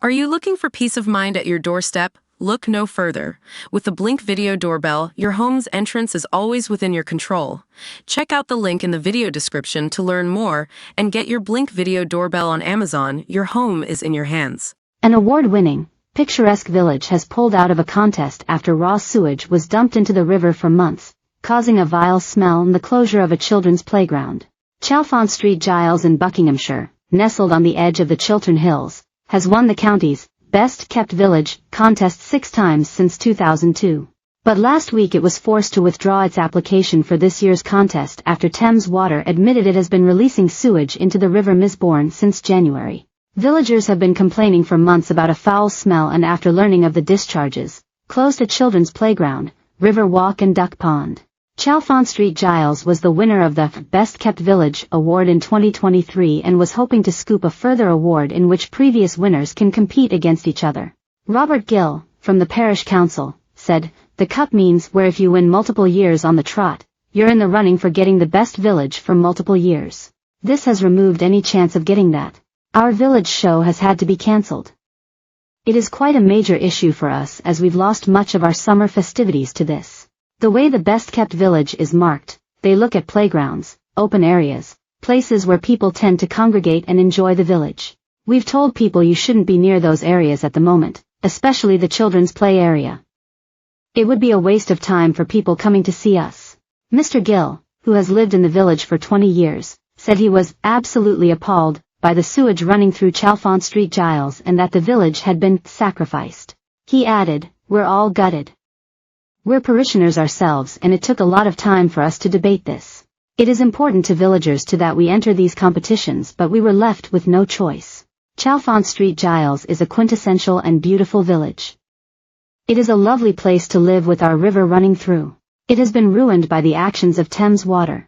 Are you looking for peace of mind at your doorstep? Look no further. With the Blink Video Doorbell, your home's entrance is always within your control. Check out the link in the video description to learn more and get your Blink Video Doorbell on Amazon. Your home is in your hands. An award-winning, picturesque village has pulled out of a contest after raw sewage was dumped into the river for months, causing a vile smell and the closure of a children's playground. Chalfont Street Giles in Buckinghamshire, nestled on the edge of the Chiltern Hills, has won the county's Best Kept Village contest 6 times since 2002. But last week it was forced to withdraw its application for this year's contest after Thames Water admitted it has been releasing sewage into the River Misbourne since January. Villagers have been complaining for months about a foul smell and after learning of the discharges, closed a children's playground, river walk and duck pond. Chalfont Street Giles was the winner of the Best Kept Village award in 2023 and was hoping to scoop a further award in which previous winners can compete against each other. Robert Gill, from the parish council, said, "The cup means where if you win multiple years on the trot, you're in the running for getting the best village for multiple years. This has removed any chance of getting that. Our village show has had to be cancelled. It is quite a major issue for us as we've lost much of our summer festivities to this. The way the Best Kept Village is marked, they look at playgrounds, open areas, places where people tend to congregate and enjoy the village. We've told people you shouldn't be near those areas at the moment, especially the children's play area. It would be a waste of time for people coming to see us." Mr. Gill, who has lived in the village for 20 years, said he was absolutely appalled by the sewage running through Chalfont Street Giles and that the village had been sacrificed. He added, "We're all gutted. We're parishioners ourselves and it took a lot of time for us to debate this. It is important to villagers too that we enter these competitions but we were left with no choice. Chalfont Street Giles is a quintessential and beautiful village. It is a lovely place to live with our river running through. It has been ruined by the actions of Thames Water.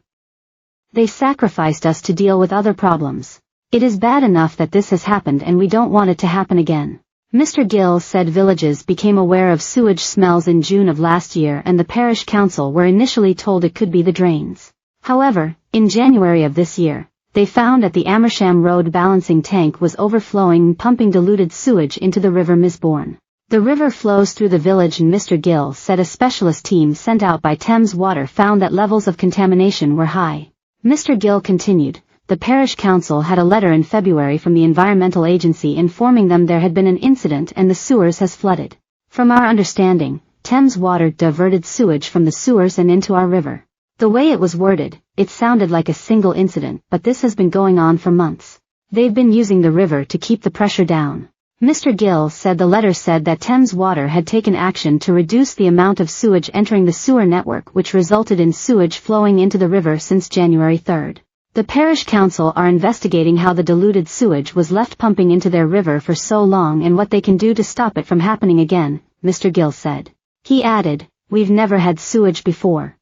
They sacrificed us to deal with other problems. It is bad enough that this has happened and we don't want it to happen again." Mr. Gill said villages became aware of sewage smells in June of last year and the parish council were initially told it could be the drains. However, in January of this year, they found that the Amersham Road balancing tank was overflowing and pumping diluted sewage into the River Misbourne. The river flows through the village and Mr. Gill said a specialist team sent out by Thames Water found that levels of contamination were high. Mr. Gill continued, "The parish council had a letter in February from the environmental agency informing them there had been an incident and the sewers has flooded. From our understanding, Thames Water diverted sewage from the sewers and into our river. The way it was worded, it sounded like a single incident, but this has been going on for months. They've been using the river to keep the pressure down." Mr. Gill said the letter said that Thames Water had taken action to reduce the amount of sewage entering the sewer network which resulted in sewage flowing into the river since January 3rd. The parish council are investigating how the diluted sewage was left pumping into their river for so long and what they can do to stop it from happening again, Mr. Gill said. He added, "We've never had sewage before.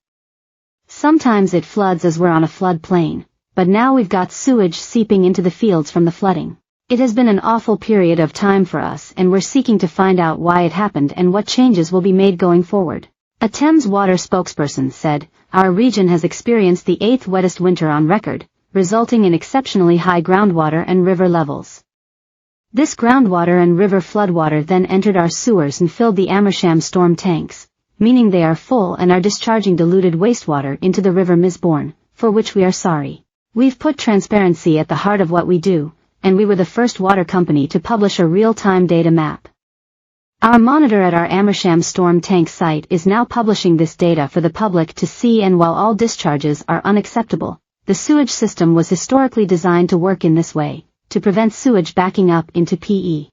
Sometimes it floods as we're on a flood plain, but now we've got sewage seeping into the fields from the flooding. It has been an awful period of time for us and we're seeking to find out why it happened and what changes will be made going forward." A Thames Water spokesperson said, "Our region has experienced the 8th wettest winter on record, resulting in exceptionally high groundwater and river levels. This groundwater and river floodwater then entered our sewers and filled the Amersham storm tanks, meaning they are full and are discharging diluted wastewater into the River Misbourne, for which we are sorry. We've put transparency at the heart of what we do, and we were the first water company to publish a real-time data map. Our monitor at our Amersham storm tank site is now publishing this data for the public to see, and while all discharges are unacceptable, the sewage system was historically designed to work in this way, to prevent sewage backing up into PE.